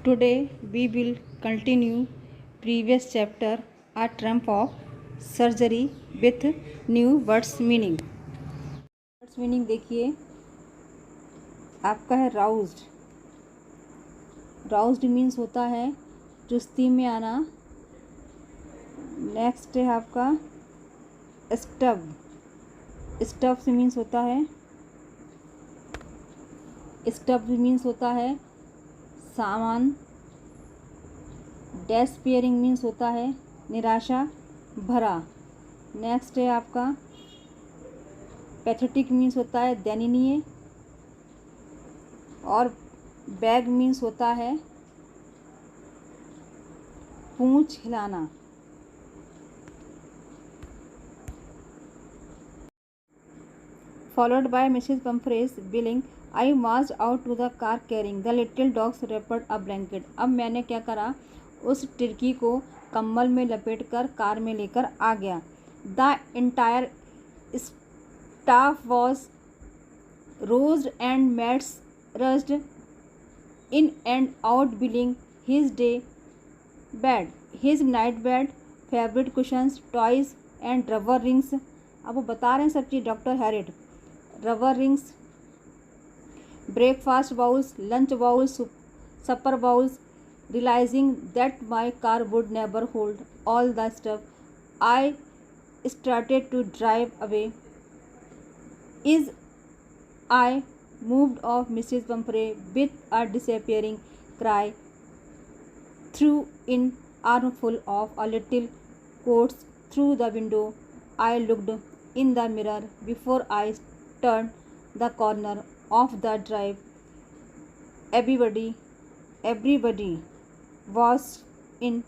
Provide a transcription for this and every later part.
Today we will continue previous chapter A Trump of Surgery with new words meaning. Words meaning देखिए, आपका है राउज्ड। राउज्ड means होता है चुस्ती में आना। नेक्स्ट है आपका स्टब। स्टब से मीन्स होता है सामान। डेस्पेयरिंग मीन्स होता है निराशा भरा। नेक्स्ट है आपका पैथेटिक मीन्स होता है दयनीय। और बैग मीन्स होता है पूंछ हिलाना। Followed by Mrs. Pumphrey's billing, I marched out to the car carrying the little dog's wrapped a blanket. अब मैंने क्या करा, उस टिर्की को कम्बल में लपेटकर कार में लेकर आ गया। The entire staff was roused and mates rushed in and out billing his day bed, his night bed, favorite cushions, toys and rubber rings. अब वो बता रहे हैं सब चीज़ doctor Harriet. Rubber rings, breakfast bowls, lunch bowls, supper bowls. Realizing that my car would never hold all the stuff, I started to drive away. As I moved off, Mrs. Pumphrey, with a disappearing cry, threw an armful of a little coats through the window. I looked in the mirror before I turned the corner of the drive. Everybody was in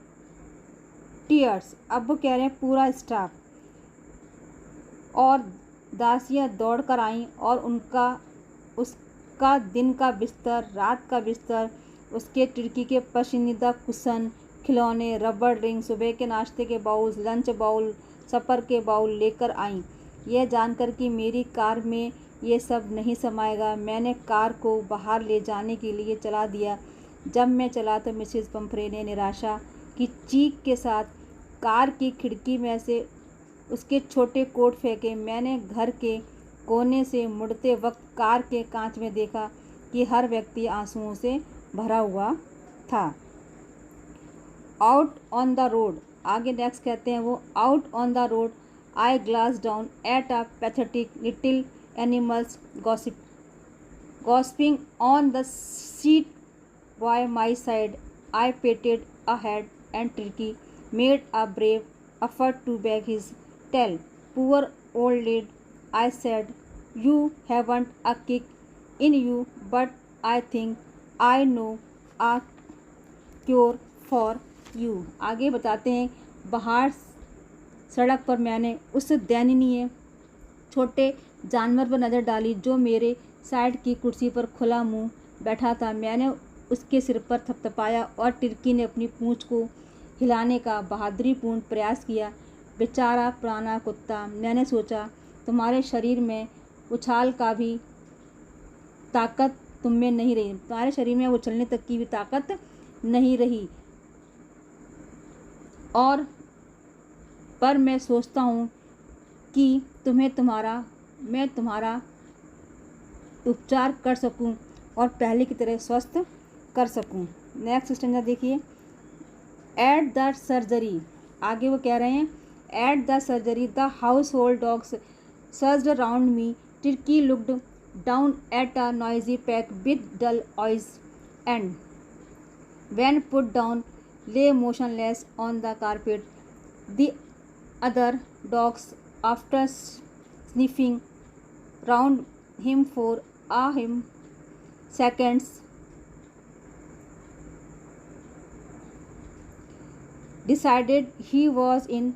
tears. अब वो कह रहे हैं पूरा staff और दासियां दौड़ कर आईं और उसका दिन का बिस्तर, रात का बिस्तर, उसके टिर्की के पसंदीदा कुशन, खिलौने, रबड़ रिंग, सुबह के नाश्ते के बाउल, लंच बाउल, सफ़र के बाउल लेकर आईं। यह जानकर कि मेरी कार में ये सब नहीं समाएगा, मैंने कार को बाहर ले जाने के लिए चला दिया। जब मैं चला तो मिसेस पंफ्रे ने निराशा की चीख के साथ कार की खिड़की में से उसके छोटे कोट फेंके। मैंने घर के कोने से मुड़ते वक्त कार के कांच में देखा कि हर व्यक्ति आंसुओं से भरा हुआ था। आउट ऑन द रोड, आगे नेक्स्ट कहते हैं वो, out on the road I glanced down at a pathetic little animals gossiping on the seat by my side. I patted a head and Turkey made a brave effort to wag his tail. Poor old lad, I said, you haven't a kick in you, but I think I know a cure for you. आगे बताते हैं, बाहर सड़क पर मैंने उस दयनीय छोटे जानवर पर नज़र डाली जो मेरे साइड की कुर्सी पर खुला मुंह बैठा था। मैंने उसके सिर पर थपथपाया और टिर्की ने अपनी पूंछ को हिलाने का बहादुरीपूर्ण प्रयास किया। बेचारा पुराना कुत्ता, मैंने सोचा, तुम्हारे शरीर में उछाल का भी ताकत तुम में नहीं रही, तुम्हारे शरीर में उछलने तक की भी ताकत नहीं रही। और पर मैं सोचता हूँ कि मैं तुम्हारा उपचार कर सकूं और पहले की तरह स्वस्थ कर सकूं। नेक्स्ट स्टेंजा देखिए, एट द सर्जरी, आगे वो कह रहे हैं, at the surgery the house hold dogs surged around me. Turkey looked down at a noisy pack with dull eyes and, when put down, lay motionless on the carpet. The other dogs, after sniffing round him for a seconds, decided he was an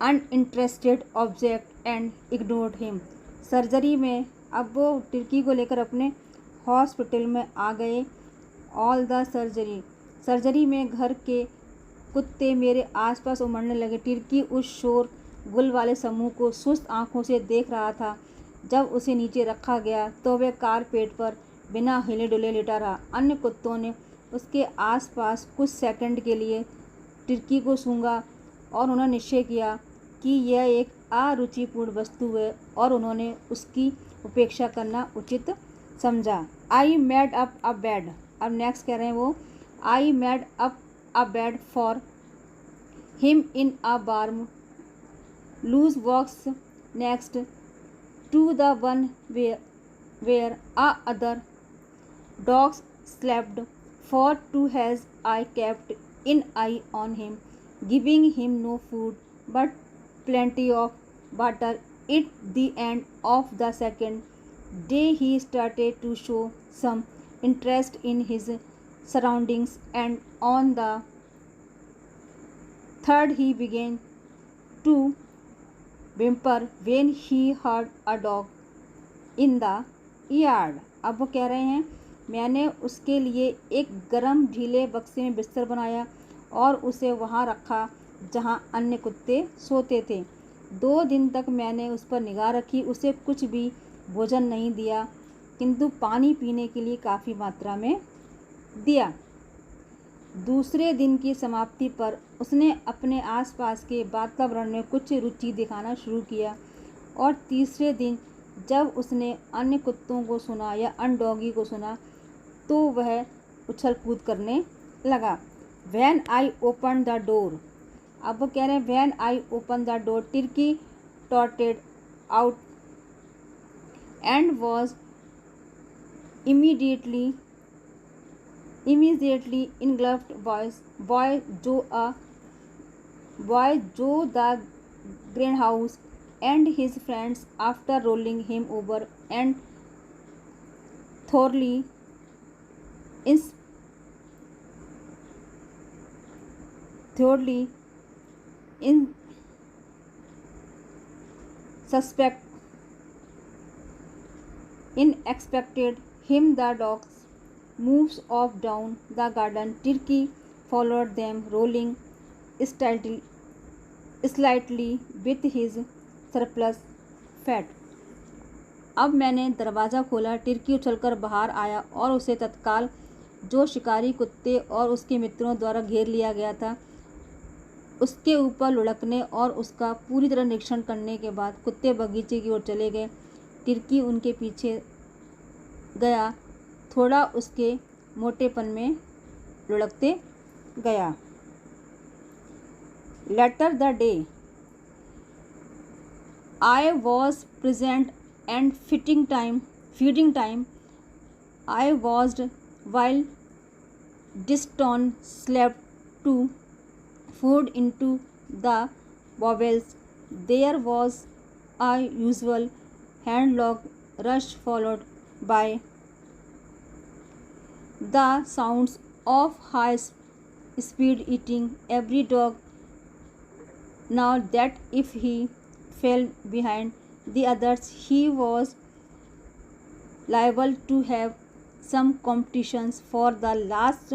uninterested object and ignored him. Surgery में अब वो टिर्की को लेकर अपने hospital में आ गए। All the surgery में घर के कुत्ते मेरे आसपास उमड़ने लगे। टिर्की उस शोर गुल वाले समूह को सुस्त आंखों से देख रहा था। जब उसे नीचे रखा गया तो वह कारपेट पर बिना हिले डुले लेटा रहा। अन्य कुत्तों ने उसके आसपास कुछ सेकंड के लिए टिर्की को सूंघा और उन्होंने निश्चय किया कि यह एक अरुचिपूर्ण वस्तु है और उन्होंने उसकी उपेक्षा करना उचित समझा। I made up a bed, अब नेक्स्ट कह रहे हैं वो, I made up a bed for him in a warm loose box next to the one where other dogs slept. For 2 days I kept an eye on him, giving him no food but plenty of water. At the end of the second day he started to show some interest in his surroundings, and on the third he began to whimper when he heard a dog in the yard. अब वो कह रहे हैं मैंने उसके लिए एक गर्म ढीले बक्से में बिस्तर बनाया और उसे वहाँ रखा जहाँ अन्य कुत्ते सोते थे। 2 दिन तक मैंने उस पर निगाह रखी, उसे कुछ भी भोजन नहीं दिया किंतु पानी पीने के लिए काफ़ी मात्रा में दिया। दूसरे दिन की समाप्ति पर उसने अपने आसपास के वातावरण में कुछ रुचि दिखाना शुरू किया और तीसरे दिन जब उसने अन्य कुत्तों को सुना या अन्य डॉगी को सुना तो वह उछल कूद करने लगा। When I open the door, अब वो कह रहे हैं when I open the door Turkey टॉटेड out and was immediately engulfed by Joe the greenhouse and his friends. After rolling him over and thoroughly expected him, the dogs moves off down the garden. Turkey followed them, rolling slightly with his surplus fat. अब मैंने दरवाज़ा खोला, टिर्की उछलकर बाहर आया और उसे तत्काल जो शिकारी कुत्ते और उसके मित्रों द्वारा घेर लिया गया था उसके ऊपर लुढ़कने और उसका पूरी तरह निरीक्षण करने के बाद कुत्ते बगीचे की ओर चले गए। टिर्की उनके पीछे गया, थोड़ा उसके मोटेपन में लुढ़कते गया। Later the day I was present and feeding time I watched while Diston slept to food into the bowels. There was a usual handlock rush followed by the sounds of high speed eating. Every dog now that if he fell behind the others he was liable to have some competitions for the last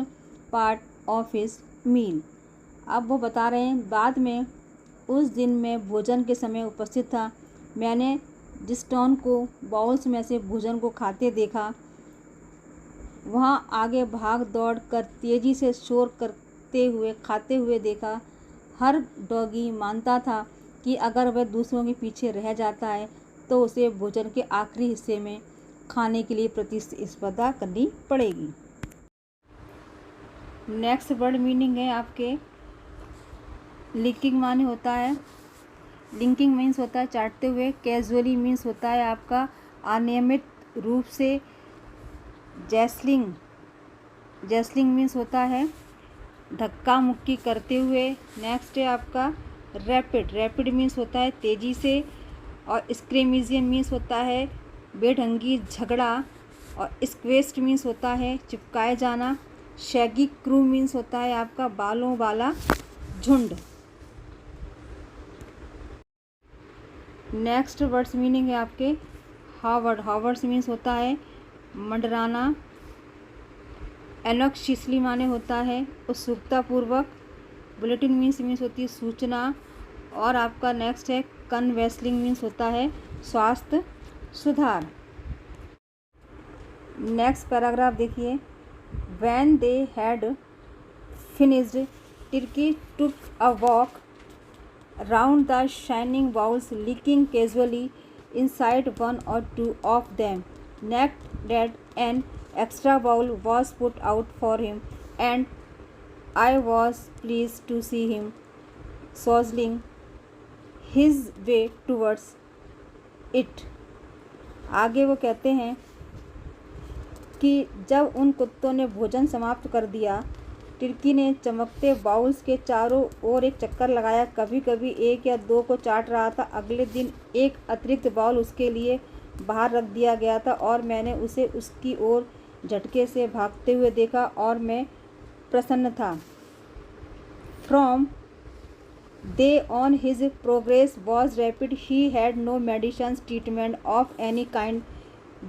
part of his meal. अब वो बता रहे हैं बाद में उस दिन मैं भोजन के समय उपस्थित था। मैंने डिस्टॉन को बाउल्स में से भोजन को खाते देखा, वहाँ आगे भाग दौड़ कर तेज़ी से शोर करते हुए खाते हुए देखा। हर डॉगी मानता था कि अगर वह दूसरों के पीछे रह जाता है तो उसे भोजन के आखिरी हिस्से में खाने के लिए प्रतिस्पर्धा करनी पड़ेगी। नेक्स्ट वर्ड मीनिंग है आपके लिंकिंग माने होता है, लिंकिंग मीन्स होता है चाटते हुए। कैजुअली मीन्स होता है आपका अनियमित रूप से। जैसलिंग मीन्स होता है धक्का मुक्की करते हुए। नेक्स्ट है आपका रैपिड मीन्स होता है तेज़ी से। और स्क्रेमिजियन मीन्स होता है बेढंगी झगड़ा। और स्क्वेस्ट मीन्स होता है चिपकाए जाना। शैगी क्रू मीन्स होता है आपका बालों वाला झुंड। नेक्स्ट वर्ड्स मीनिंग है आपके हावर्ड्स मीन्स होता है मंडराना। एनॉक्सियसली माने होता है उत्सुकतापूर्वक। बुलेटिन मीन्स होती है सूचना। और आपका नेक्स्ट है कन्वेसलिंग मीन्स होता है स्वास्थ्य सुधार। नेक्स्ट पैराग्राफ देखिए। When they had finished, Turkey took a walk round the shining bowls, licking casually inside one or two of them. Next, that an extra bowl was put out for him, and I was pleased to see him sozzling his way towards it. आगे वो कहते हैं कि जब उन कुत्तों ने भोजन समाप्त कर दिया, टिर्की ने चमकते बाउल्स के चारों ओर एक चक्कर लगाया। कभी कभी एक या दो को चाट रहा था। अगले दिन एक अतिरिक्त बाउल उसके लिए बाहर रख दिया गया था और मैंने उसे उसकी ओर झटके से भागते हुए देखा और मैं प्रसन्न था। From day on his progress was rapid. He had no medicines treatment of any kind,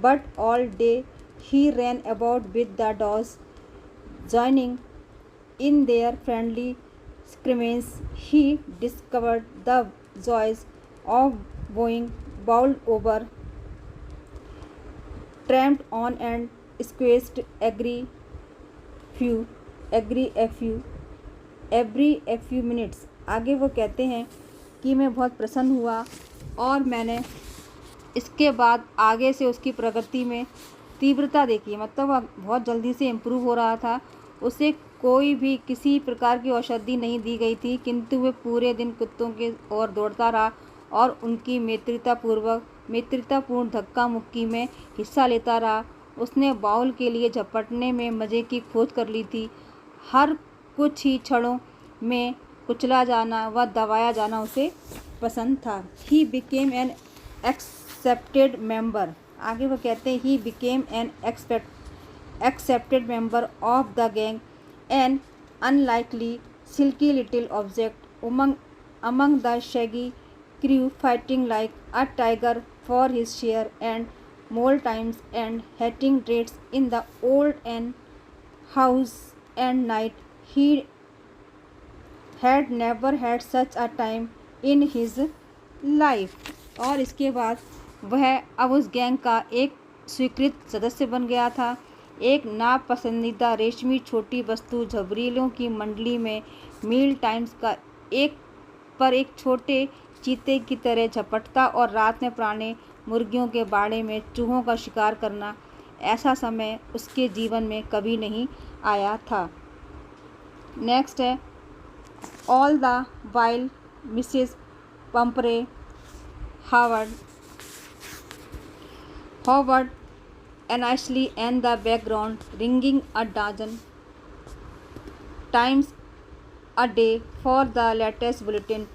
but all day he ran about with the dogs, joining in their friendly scrimmage. He discovered the joys of going bowled over, tramped on and squeezed every a few minutes. आगे वो कहते हैं कि मैं बहुत प्रसन्न हुआ और मैंने इसके बाद आगे से उसकी प्रगति में तीव्रता देखी। मतलब वह बहुत जल्दी से इम्प्रूव हो रहा था। उसे कोई भी किसी प्रकार की औषधि नहीं दी गई थी, किंतु वह पूरे दिन कुत्तों के ओर दौड़ता रहा और उनकी मित्रतापूर्ण धक्का मुक्की में हिस्सा लेता रहा। उसने बाउल के लिए झपटने में मज़े की खोज कर ली थी। हर कुछ ही क्षणों में कुचला जाना व दबाया जाना उसे पसंद था। He became an accepted member. आगे वो कहते हैं he became an accepted member of the gang, an unlikely silky little object among the shaggy crew, fighting like a tiger for his share and more times and hatching raids in the old and house and night. He had never had such a time in his life. और इसके बाद वह अब उस gang का एक स्वीकृत सदस्य बन गया था। एक नापसंदीदा रेशमी छोटी वस्तु झबरीलों की मंडली में मील टाइम्स का एक छोटे चीते की तरह झपटता और रात में पुराने मुर्गियों के बाड़े में चूहों का शिकार करना, ऐसा समय उसके जीवन में कभी नहीं आया था। नेक्स्ट है all the while Mrs Pumphrey Howard and Ashley and the background, ringing a dozen times a day for the latest bulletin.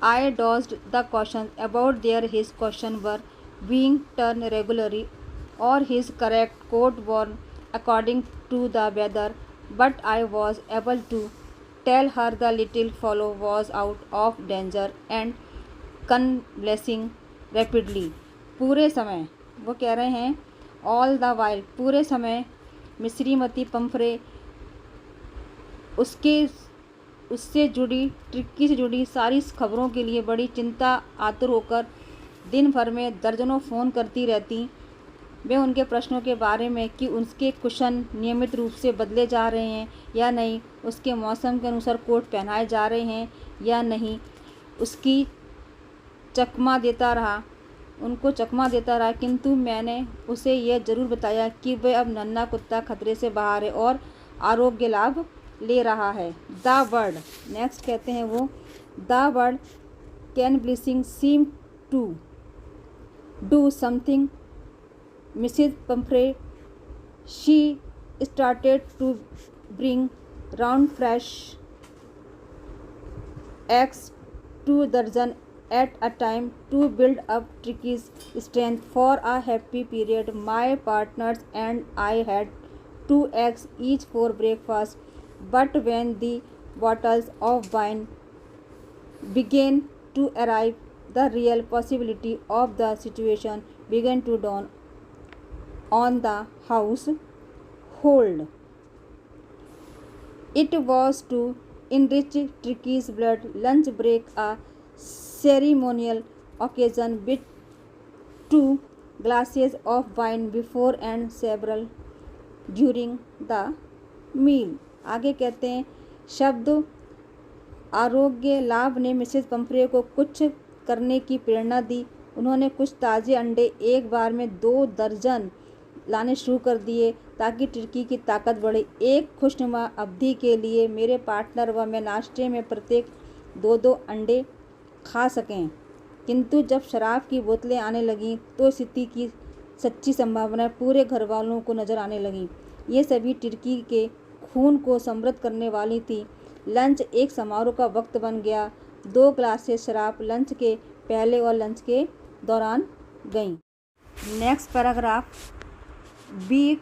I dodged the questions about his question were being turned regularly or his correct coat worn according to the weather, but I was able to tell her the little fellow was out of danger and convalescing rapidly. पूरे समय वो कह रहे हैं all the while, पूरे समय मिस्रीमती पंफरे उससे जुड़ी ट्रिक्की से जुड़ी सारी खबरों के लिए बड़ी चिंता आतुर होकर दिन भर में दर्जनों फ़ोन करती रहती। वे उनके प्रश्नों के बारे में कि उसके कुशन नियमित रूप से बदले जा रहे हैं या नहीं, उसके मौसम के अनुसार कोट पहनाए जा रहे हैं या नहीं, उनको चकमा देता रहा, किंतु मैंने उसे यह ज़रूर बताया कि वह अब नन्हा कुत्ता खतरे से बाहर है और आरोग्य लाभ ले रहा है। द वर्ड, नेक्स्ट कहते हैं वो the word can blessing seem to do something Mrs Pumphrey. She started to bring round fresh eggs 2 dozen at a time to build up Tricky's strength for a happy period. My partners and I had 2 eggs each for breakfast, but when the bottles of wine began to arrive, the real possibility of the situation began to dawn on the household. It was to enrich Tricky's blood lunch break a ceremonial occasion with 2 glasses of wine before and several during the meal. आगे कहते हैं शब्द आरोग्य लाभ ने Mrs Pomfrey को कुछ करने की प्रेरणा दी। उन्होंने कुछ ताज़े अंडे एक बार में 2 दर्जन लाने शुरू कर दिए ताकि टर्की की ताकत बढ़े। एक खुशनुमा अवधि के लिए मेरे पार्टनर व मैं नाश्ते में प्रत्येक 2-2 अंडे खा सकें, किंतु जब शराब की बोतलें आने लगीं तो स्थिति की सच्ची संभावना पूरे घर वालों को नज़र आने लगी। ये सभी टर्की के खून को समृद्ध करने वाली थी। लंच एक समारोह का वक्त बन गया। 2 ग्लासेस शराब लंच के पहले और लंच के दौरान गईं। Next paragraph. We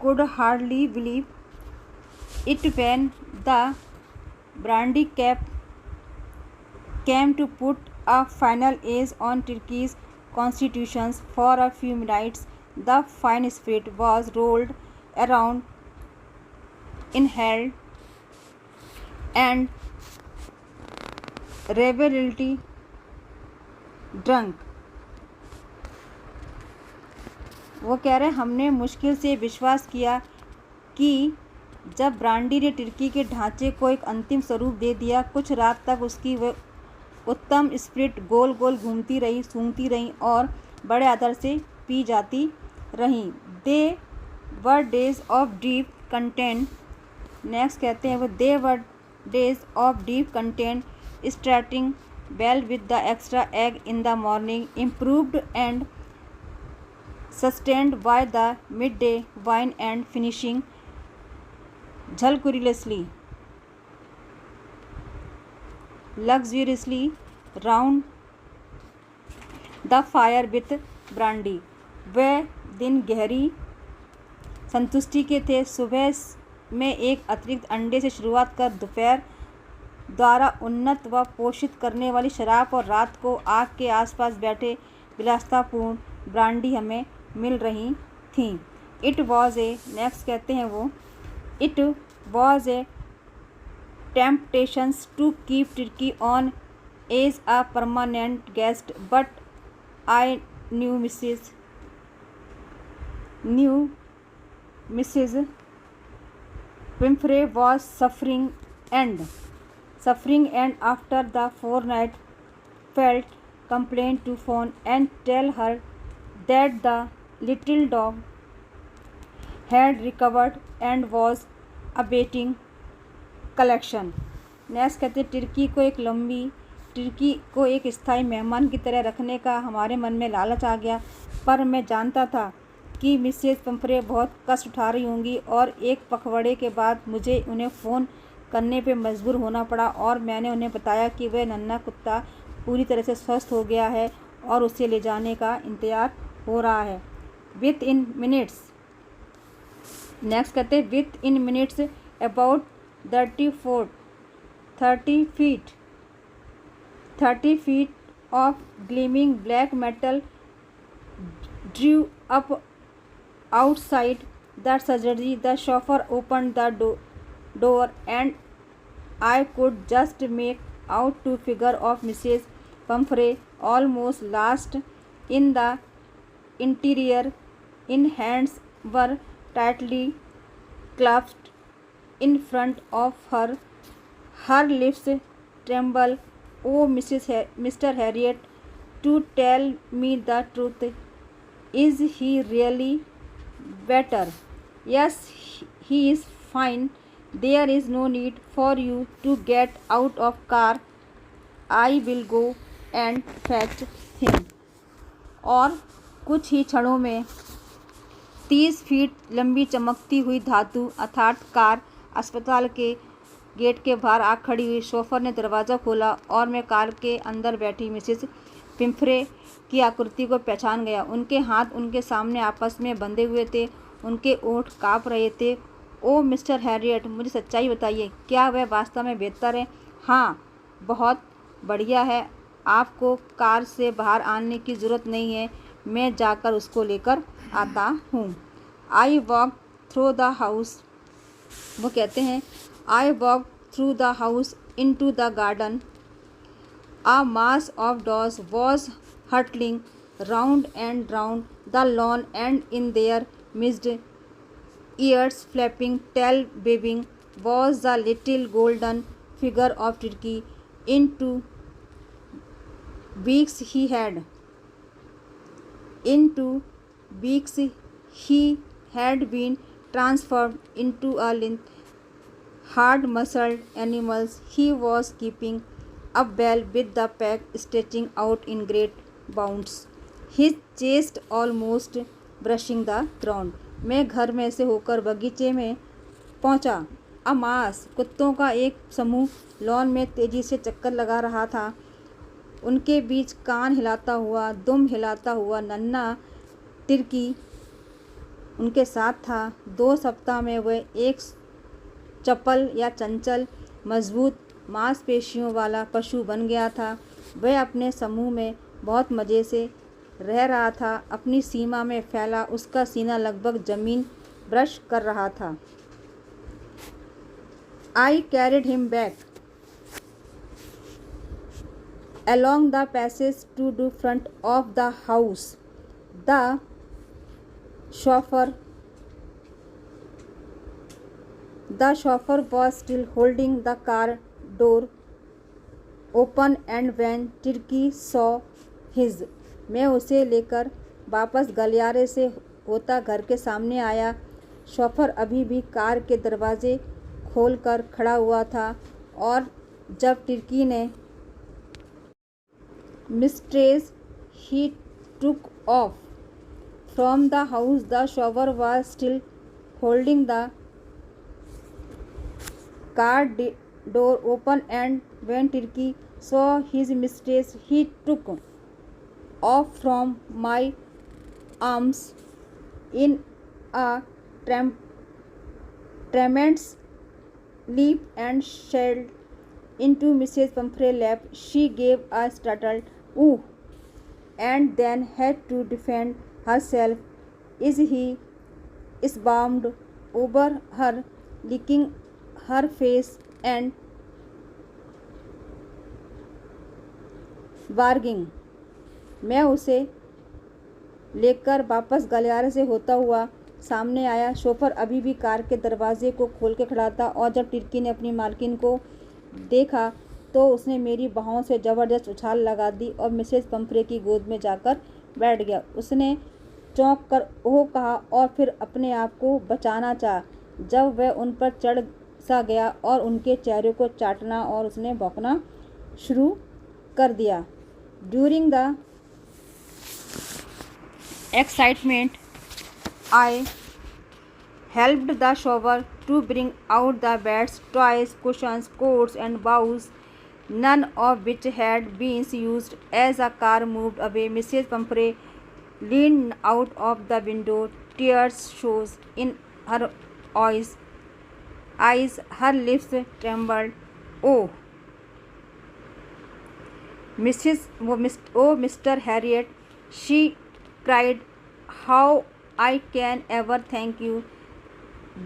could hardly believe it when the brandy cap came to put a final edge on Turkey's constitutions. For a few minutes, the fine spirit was rolled around, inhaled, and revelry drunk. वो कह रहे हमने मुश्किल से विश्वास किया कि जब ब्रांडी ने टर्की के ढांचे को एक अंतिम स्वरूप दे दिया। कुछ रात तक उसकी वह उत्तम स्पिरिट गोल गोल घूमती रही, सूंघती रहीं और बड़े आदर से पी जाती रहीं। They were days of deep content. Next कहते हैं वो they were days of deep content, starting well with the extra egg in the morning, improved and sustained by the midday wine and finishing luxuriously round the fire with brandy. वह दिन गहरी संतुष्टि के थे। सुबह में एक अतिरिक्त अंडे से शुरुआत कर दोपहर द्वारा उन्नत व पोषित करने वाली शराब और रात को आग के आसपास बैठे विलासतापूर्ण ब्रांडी हमें मिल रही थी। इट वॉज ए नेक्स्ट कहते हैं वो it was a temptations to keep turkey on as a permanent guest, but I knew Mrs Pumphrey was suffering and after the fortnight felt complained to phone and tell her that the little dog had recovered and was awaiting collection. Next कहते Turkey को एक स्थायी मेहमान की तरह रखने का हमारे मन में लालच आ गया, पर मैं जानता था कि मिसेस पंफ्रे बहुत कष्ट उठा रही होंगी और एक पखवाड़े के बाद मुझे उन्हें फ़ोन करने पे मजबूर होना पड़ा और मैंने उन्हें बताया कि वह नन्हा कुत्ता पूरी तरह से स्वस्थ हो गया है और उसे ले जाने का इंतजार हो रहा है। विथ इन मिनट्स नेक्स्ट कहते हैं with in minutes about 30 feet of gleaming black metal drew up outside the surgery. The chauffeur opened the door and I could just make out two figures of Mrs. Pumphrey, almost lost in the interior, in hands were tightly clasped in front of her. Her lips trembled. Oh, Mr. Harriet, to tell me the truth, is he really better? Yes, he is fine. There is no need for you to get out of car. I will go and fetch him. और कुछ ही क्षणों में 30 feet लंबी चमकती हुई धातु अर्थात car अस्पताल के गेट के बाहर आ खड़ी हुई। शोफर ने दरवाज़ा खोला और मैं कार के अंदर बैठी मिसेस पिम्फ्रे की आकृति को पहचान गया। उनके हाथ उनके सामने आपस में बंधे हुए थे, उनके ओठ काँप रहे थे। ओ मिस्टर हैरियट, मुझे सच्चाई बताइए, क्या वह वास्तव में बेहतर है? हाँ, बहुत बढ़िया है। आपको कार से बाहर आने की ज़रूरत नहीं है, मैं जाकर उसको लेकर आता हूँ। I walk through the house, वो कहते हैं I walk through the house into the garden. A mass of dogs was hurtling round and round the lawn, and in their midst ears flapping, tail waving, was the little golden figure of Turkey. In 2 weeks he had been transformed into a hard-muscled animal. He was keeping up well with the pack, stretching out in great bounds, his chest almost brushing the ground. मैं घर में से होकर बगीचे में पहुंचा। अमास कुत्तों का एक समूह लॉन में तेजी से चक्कर लगा रहा था। उनके बीच कान हिलाता हुआ, दुम हिलाता हुआ नन्हा टिर्की उनके साथ था। 2 सप्ताह में वह एक चपल या चंचल, मजबूत मांसपेशियों वाला पशु बन गया था। वह अपने समूह में बहुत मज़े से रह रहा था। अपनी सीमा में फैला उसका सीना लगभग ज़मीन ब्रश कर रहा था। I carried him back along the passage to the front of the house. The chauffeur was still holding the car door open, and when Turkey saw his, मैं उसे लेकर वापस गलियारे से होता घर के सामने आया। शॉफर अभी भी कार के दरवाजे खोलकर खड़ा हुआ था, और जब टिर्की ने mistress he took off from the house, the chauffeur was still holding the car door open, and when Turkey saw his mistress, he took off from my arms in a tremendous leap and sailed into Mrs. Pumphrey's lap. She gave a startled "ooh" and then had to defend herself. He swarmed over her, licking her face and barging. मैं उसे लेकर वापस गलियारे से होता हुआ सामने आया। शोफर अभी भी कार के दरवाजे को खोल के खड़ा था, और जब टिर्की ने अपनी मालकिन को देखा तो उसने मेरी बाहों से ज़बरदस्त उछाल लगा दी और मिसेस पंफ्रे की गोद में जाकर बैठ गया। उसने चौंक कर ओह कहा और फिर अपने आप को बचाना चाहा जब वह उन पर चढ़ सा गया और उनके चेहरे को चाटना, और उसने भौंकना शुरू कर दिया। During the excitement I helped the chauffeur to bring out the beds, toys, cushions, coats, and bows, none of which had been used. As the car moved away, Mrs. Pumphrey leaned out of the window, tears shone in her eyes. Her lips trembled. Oh, Mr. Harriet, she cried, how I can ever thank you.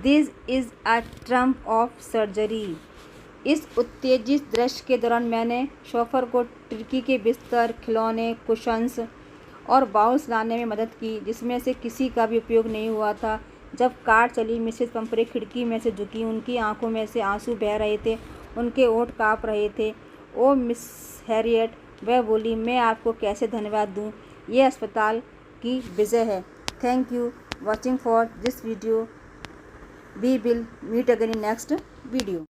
This is a trump of surgery. इस उत्तेजित दृश्य के दौरान मैंने chauffeur को टिर्की के बिस्तर, खिलौने, कुशन्स और बाउल्स लाने में मदद की, जिसमें से किसी का भी उपयोग नहीं हुआ था। जब कार चली, मिसेस पंफ्रे खिड़की में से झुकी। उनकी आंखों में से आंसू बह रहे थे, उनके होंठ काँप रहे थे। ओ मिस हैरियट, वह बोली, मैं आपको कैसे धन्यवाद दूँ। ये अस्पताल की विजय है। Thank you watching for this video. We will meet again in next video.